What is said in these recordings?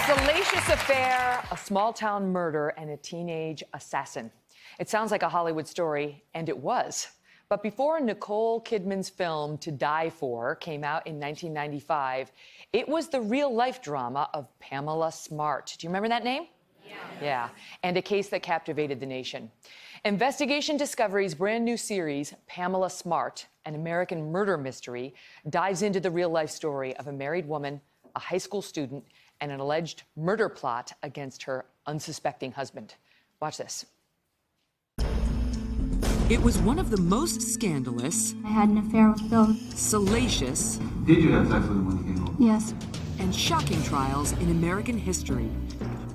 Salacious affair, a small-town murder, and a teenage assassin. It sounds like a Hollywood story, and it was. But before Nicole Kidman's film To Die For came out in 1995, it was the real-life drama of Pamela Smart. Do you remember that name? Yeah. And a case that captivated the nation. Investigation Discovery's brand new series, Pamela Smart, an American murder mystery, dives into the real-life story of a married woman, a high school student, and an alleged murder plot against her unsuspecting husband. Watch this. It was one of the most scandalous, I had an affair with Bill. salacious, Did you have sex with him when you came home? Yes. and shocking trials in American history.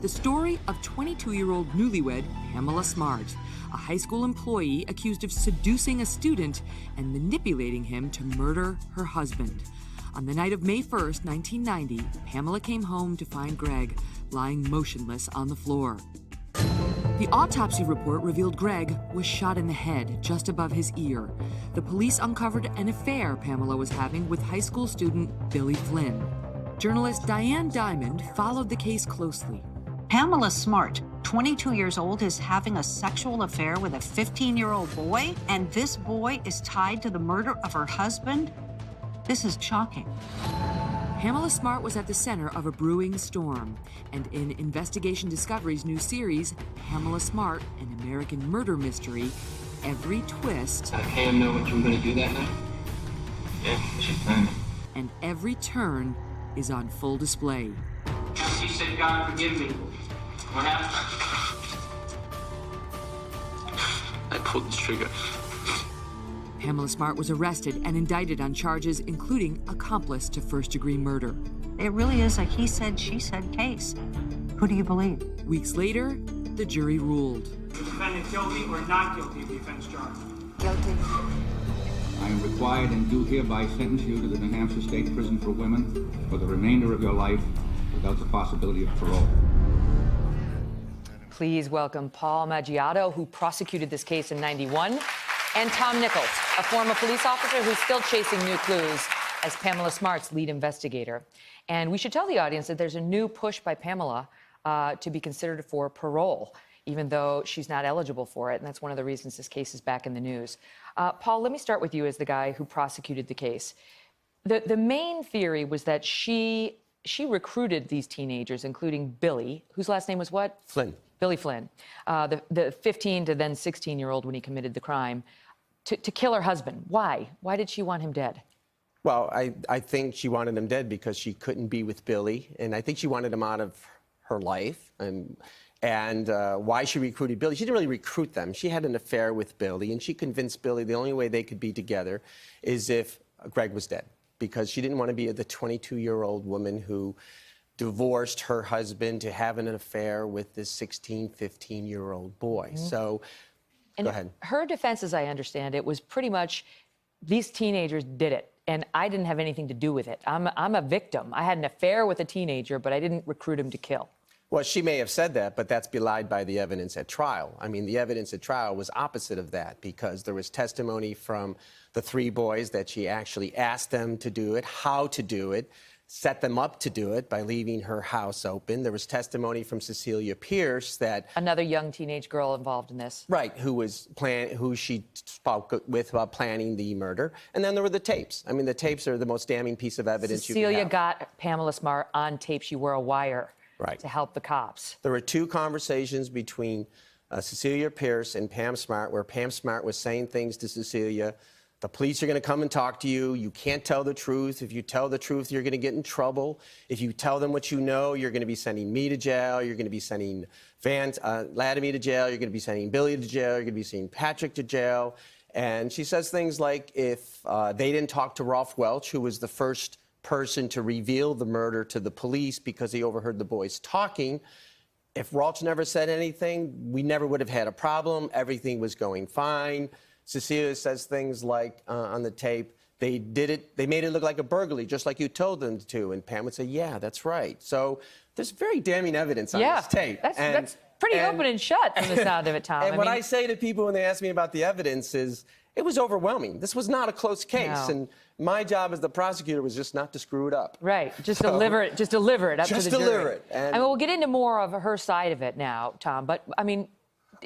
The story of 22-year-old newlywed Pamela Smart, a high school employee accused of seducing a student and manipulating him to murder her husband. On the night of May 1st, 1990, Pamela came home to find Greg lying motionless on the floor. The autopsy report revealed Greg was shot in the head, just above his ear. The police uncovered an affair Pamela was having with high school student Billy Flynn. Journalist Diane Dimond followed the case closely. Pamela Smart, 22 years old, is having a sexual affair with a 15-year-old boy, and this boy is tied to the murder of her husband? This is shocking. Pamela Smart was at the center of a brewing storm, and in Investigation Discovery's new series, Pamela Smart, an American murder mystery, every twist Pam know what you were going to do that night? Yeah, she's planning. and every turn is on full display. She said, God forgive me. What happened? I pulled the trigger. Pamela Smart was arrested and indicted on charges including accomplice to first-degree murder. It really is a he said, she said case. Who do you believe? Weeks later, the jury ruled. Is the defendant guilty or not guilty of the offense charge? Guilty. I am required and do hereby sentence you to the New Hampshire State Prison for Women for the remainder of your life without the possibility of parole. Please welcome Paul Maggiotto, who prosecuted this case in '91, and Tom Nichols, a former police officer who's still chasing new clues as Pamela Smart's lead investigator. And we should tell the audience that there's a new push by Pamela to be considered for parole, even though she's not eligible for it. And that's one of the reasons this case is back in the news. Paul, let me start with you as the guy who prosecuted the case. The main theory was that she recruited these teenagers, including Billy, whose last name was what? Flynn. Billy Flynn, the 15 to then 16-year-old when he committed the crime, to kill her husband. Why? Why did she want him dead? Well, I think she wanted him dead because she couldn't be with Billy, and I think she wanted him out of her life. And why she recruited Billy, she didn't really recruit them. She had an affair with Billy, and she convinced Billy the only way they could be together is if Greg was dead, because she didn't want to be the 22-year-old woman who divorced her husband to have an affair with this 16, 15-year-old boy. Mm-hmm. So, And go ahead. her defense, as I understand it, was pretty much these teenagers did it, and I didn't have anything to do with it. I'm a victim. I had an affair with a teenager, but I didn't recruit him to kill. Well, she may have said that, but that's belied by the evidence at trial. I mean, the evidence at trial was opposite of that, because there was testimony from the three boys that she actually asked them to do it, how to do it, set them up to do it by leaving her house open. There was testimony from Cecilia Pierce that... Another young teenage girl involved in this. Right, who she spoke with about planning the murder. And then there were the tapes. I mean, the tapes are the most damning piece of evidence you can Cecilia have. got Pamela Smart on tape. She wore a wire to help the cops. There were two conversations between Cecilia Pierce and Pam Smart where Pam Smart was saying things to Cecilia. The police are going to come and talk to you. You can't tell the truth. If you tell the truth, you're going to get in trouble. If you tell them what you know, you're going to be sending me to jail. You're going to be sending Latimer to jail. You're going to be sending Billy to jail. You're going to be sending Patrick to jail. And she says things like, if they didn't talk to Ralph Welch, who was the first person to reveal the murder to the police because he overheard the boys talking, if Ralph never said anything, we never would have had a problem. Everything was going fine. Cecilia says things like on the tape, they made it look like a burglary, just like you told them to. And Pam would say, yeah, that's right. So there's very damning evidence on this tape. That's pretty open and shut from the sound of it, Tom. And what I say to people when they ask me about the evidence is, It was overwhelming. This was not a close case. No. And my job as the prosecutor was just not to screw it up. Right. Just deliver it. Just deliver it up to the Just jury. deliver it. And we'll get into more of her side of it now, Tom. But I mean,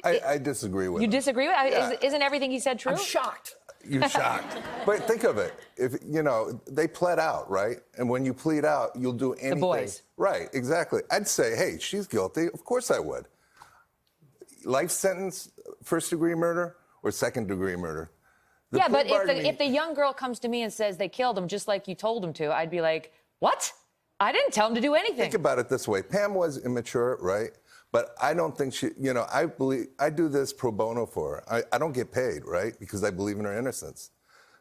I disagree with you him. disagree with? Yeah. Isn't everything he said true? I'm shocked. You're shocked. But think of it. If they pled out, right? And when you plead out, you'll do anything. The boys. Right, exactly. I'd say, hey, she's guilty. Of course I would. Life sentence, first-degree murder, or second-degree murder? Yeah, but if the young girl comes to me and says they killed him just like you told him to, I'd be like, what? I didn't tell him to do anything. Think about it this way. Pam was immature, right? But I don't think she, I do this pro bono for her. I don't get paid, right? Because I believe in her innocence.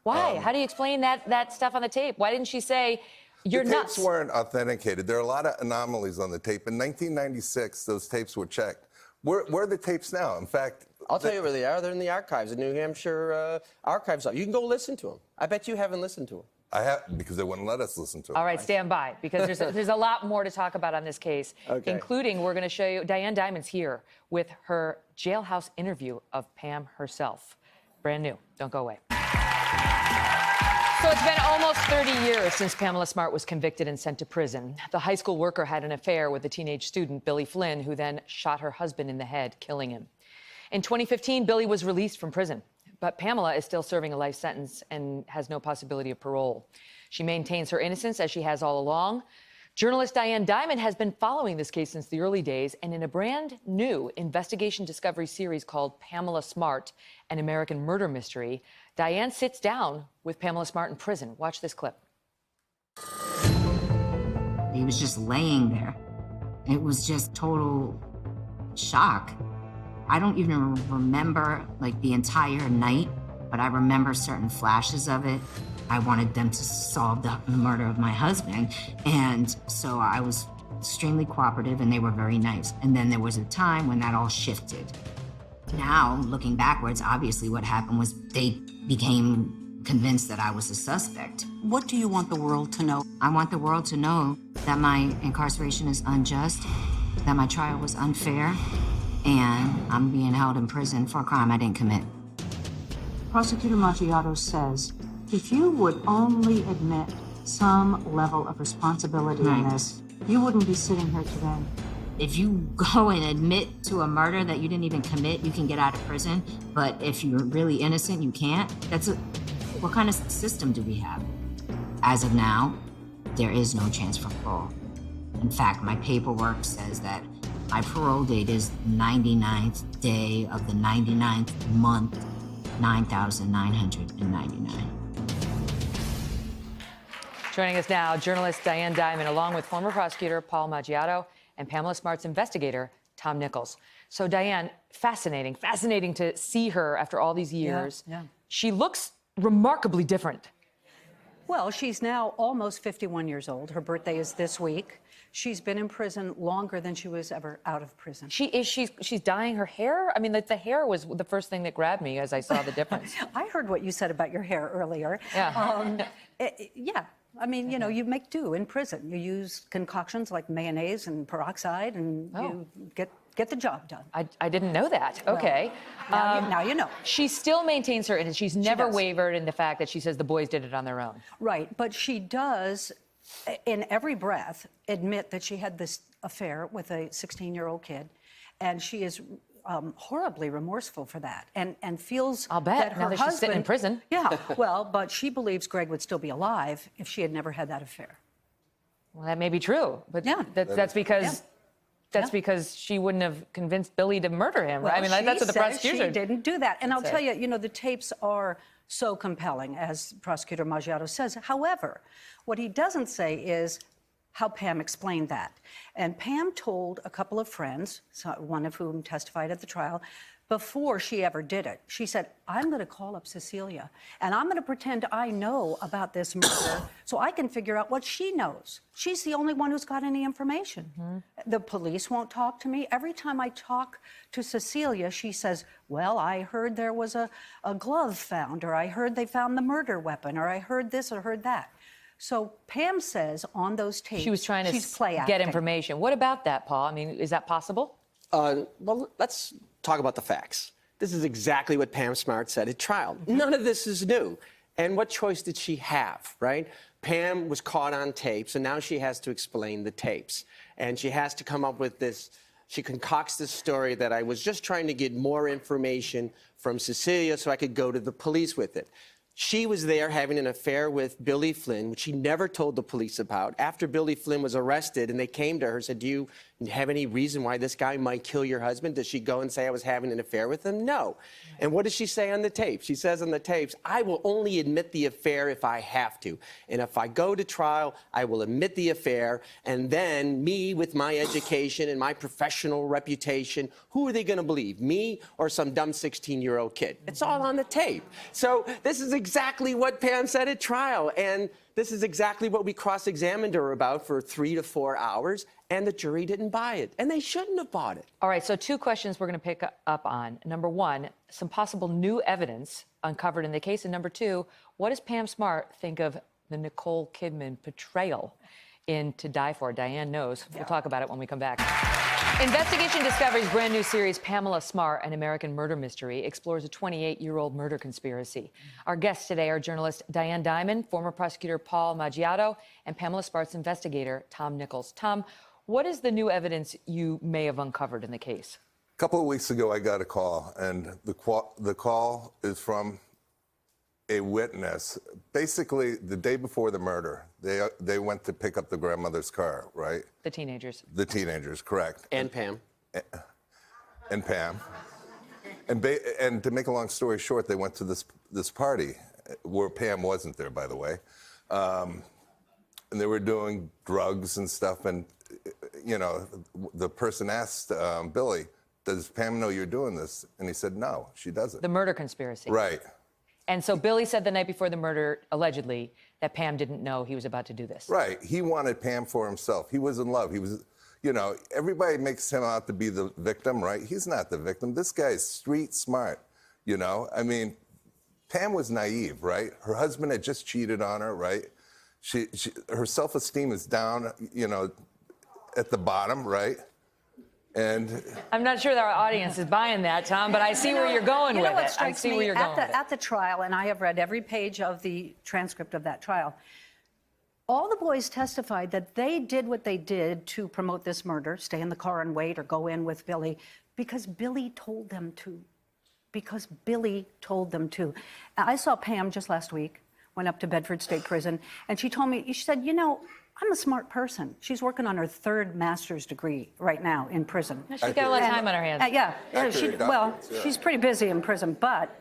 Why? How do you explain that stuff on the tape? Why didn't she say, you're the nuts? tapes weren't authenticated. There are a lot of anomalies on the tape. In 1996, those tapes were checked. Where are the tapes now? In fact, I'll tell you where they are. They're in the archives, the New Hampshire archives. You can go listen to them. I bet you haven't listened to them. I have, because they wouldn't let us listen to it. All right, stand by, because there's a lot more to talk about on this case, including we're going to show you Diane Dimond's here with her jailhouse interview of Pam herself. Brand new. Don't go away. So it's been almost 30 years since Pamela Smart was convicted and sent to prison. The high school worker had an affair with a teenage student, Billy Flynn, who then shot her husband in the head, killing him. In 2015, Billy was released from prison, but Pamela is still serving a life sentence and has no possibility of parole. She maintains her innocence, as she has all along. Journalist Diane Dimond has been following this case since the early days, and in a brand new investigation discovery series called Pamela Smart, an American murder mystery, Diane sits down with Pamela Smart in prison. Watch this clip. He was just laying there. It was just total shock. I don't even remember like the entire night, but I remember certain flashes of it. I wanted them to solve the murder of my husband. And so I was extremely cooperative and they were very nice. And then there was a time when that all shifted. Now, looking backwards, obviously what happened was they became convinced that I was a suspect. What do you want the world to know? I want the world to know that my incarceration is unjust, that my trial was unfair, and I'm being held in prison for a crime I didn't commit. Prosecutor Maggiotto says, if you would only admit some level of responsibility in this, you wouldn't be sitting here today. If you go and admit to a murder that you didn't even commit, you can get out of prison. But if you're really innocent, you can't. What kind of system do we have? As of now, there is no chance for parole. In fact, my paperwork says that my parole date is 99th day of the 99th month, 9,999. Joining us now, journalist Diane Dimond, along with former prosecutor Paul Maggiotto and Pamela Smart's investigator, Tom Nichols. So, Diane, fascinating to see her after all these years. Yeah. She looks remarkably different. Well, she's now almost 51 years old. Her birthday is this week. She's been in prison longer than she was ever out of prison. She's dyeing her hair? I mean, the hair was the first thing that grabbed me as I saw the difference. I heard what you said about your hair earlier. Yeah. Yeah. I mean, you make do in prison. You use concoctions like mayonnaise and peroxide, and you get the job done. I didn't know that. Okay. Now you know. She still maintains her innocence. She's never wavered in the fact that she says the boys did it on their own. Right, but she does, in every breath, admit that she had this affair with a 16-year-old kid, and she is horribly remorseful for that, and feels I'll bet, that her now that husband, she's sitting in prison. Yeah, well, but she believes Greg would still be alive if she had never had that affair. Well, that may be true, but that's because because she wouldn't have convinced Billy to murder him, right? Well, I mean, that's what the prosecution. She didn't do that, and I'll tell you, the tapes are so compelling, as Prosecutor Maggiotto says. However, what he doesn't say is how Pam explained that. And Pam told a couple of friends, one of whom testified at the trial, before she ever did it. She said, I'm going to call up Cecilia, and I'm going to pretend I know about this murder so I can figure out what she knows. She's the only one who's got any information. The police won't talk to me. Every time I talk to Cecilia, she says, well, I heard there was a glove found, or I heard they found the murder weapon, or I heard this or heard that. So Pam says on those tapes, she was trying to get information. What about that, Paul? I mean, is that possible? Well, let's talk about the facts. This is exactly what Pam Smart said at trial. None of this is new. And what choice did she have, right? Pam was caught on tape, so now she has to explain the tapes. And she has to come up with this, she concocts this story that I was just trying to get more information from Cecilia so I could go to the police with it. She was there having an affair with Billy Flynn, which she never told the police about. After Billy Flynn was arrested and they came to her and said, do you have any reason why this guy might kill your husband? Does she go and say I was having an affair with him? No. And what does she say on the tape? She says on the tapes, I will only admit the affair if I have to. And if I go to trial, I will admit the affair. And then me, with my education and my professional reputation, who are they going to believe? Me or some dumb 16-year-old kid? It's all on the tape. So this is exactly what Pam said at trial. And this is exactly what we cross-examined her about for 3 to 4 hours, and the jury didn't buy it, and they shouldn't have bought it. All right, so 2 questions we're going to pick up on. Number 1, some possible new evidence uncovered in the case, and number 2, what does Pam Smart think of the Nicole Kidman portrayal in To Die For? Diane knows. We'll talk about it when we come back. Investigation Discovery's brand new series, Pamela Smart, an American murder mystery, explores a 28-year-old murder conspiracy. Our guests today are journalist Diane Dimond, former prosecutor Paul Maggiotto, and Pamela Smart's investigator, Tom Nichols. Tom, what is the new evidence you may have uncovered in the case? A couple of weeks ago, I got a call, and the call is from a witness. Basically, the day before the murder, they went to pick up the grandmother's car, right? The teenagers. The teenagers, correct. And Pam. And Pam. And to make a long story short, they went to this party where Pam wasn't there, by the way. And they were doing drugs and stuff. And, you know, the person asked Billy, does Pam know you're doing this? And he said, no, she doesn't. The murder conspiracy. Right. And so Billy said the night before the murder, allegedly, that Pam didn't know he was about to do this. Right. He wanted Pam for himself. He was in love. He was, you know, everybody makes him out to be the victim, right? He's not the victim. This guy's street smart, you know? I mean, Pam was naive, right? Her husband had just cheated on her, right? Her self-esteem is down, you know, at the bottom, right? And I'm not sure that our audience is buying that, Tom, but I see where you're going with it. I see where you're going with it. At the trial, and I have read every page of the transcript of that trial, all the boys testified that they did what they did to promote this murder, stay in the car and wait or go in with Billy, because Billy told them to. Because Billy told them to. I saw Pam just last week, went up to Bedford State Prison, and she told me, she said, you know, I'm a smart person. She's working on her 3rd master's degree right now in prison. She's got a lot of time on her hands. She's pretty busy in prison. But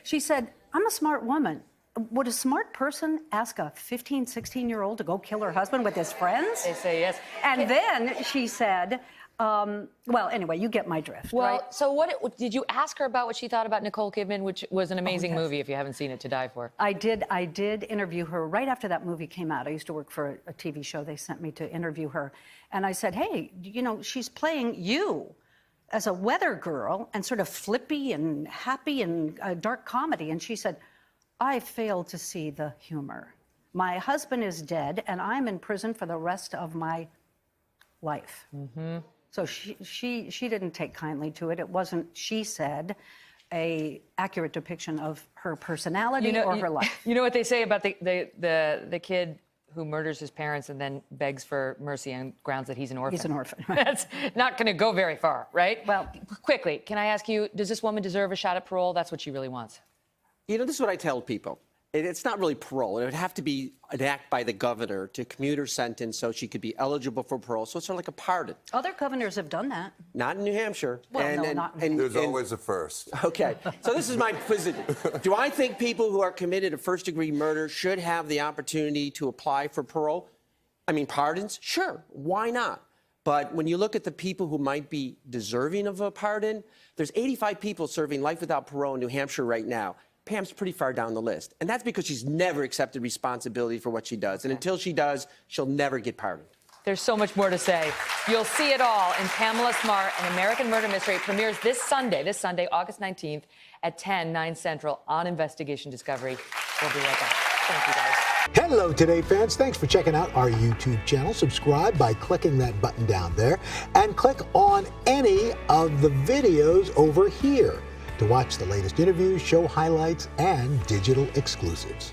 she said, I'm a smart woman. Would a smart person ask a 15, 16-year-old to go kill her husband with his friends? They say yes. And then she said, well, anyway, you get my drift, right? Well, so what did you ask her about what she thought about Nicole Kidman, which was an amazing movie if you haven't seen it, To Die For? I did interview her right after that movie came out. I used to work for a TV show. They sent me to interview her. And I said, hey, you know, she's playing you as a weather girl and sort of flippy and happy and dark comedy. And she said, I failed to see the humor. My husband is dead and I'm in prison for the rest of my life. Mm-hmm. So she didn't take kindly to it. It wasn't, she said, a accurate depiction of her personality or her life. You know what they say about the kid who murders his parents and then begs for mercy on grounds that he's an orphan? He's an orphan. That's not going to go very far, right? Well, quickly, can I ask you, does this woman deserve a shot at parole? That's what she really wants. You know, this is what I tell people. It's not really parole. It would have to be an act by the governor to commute her sentence so she could be eligible for parole. So it's sort of like a pardon. Other governors have done that. Not in New Hampshire. Well, not in There's always a first. Okay. So this is my position. Do I think people who are committed to first-degree murder should have the opportunity to apply for parole? I mean, pardons? Sure. Why not? But when you look at the people who might be deserving of a pardon, there's 85 people serving life without parole in New Hampshire right now. Pam's pretty far down the list. And that's because she's never accepted responsibility for what she does. And until she does, she'll never get pardoned. There's so much more to say. You'll see it all in Pamela Smart, an American Murder Mystery. It premieres this Sunday, August 19th at 9 Central on Investigation Discovery. We'll be right back. Thank you, guys. Hello, Today fans. Thanks for checking out our YouTube channel. Subscribe by clicking that button down there and click on any of the videos over here. to watch the latest interviews, show highlights, and digital exclusives.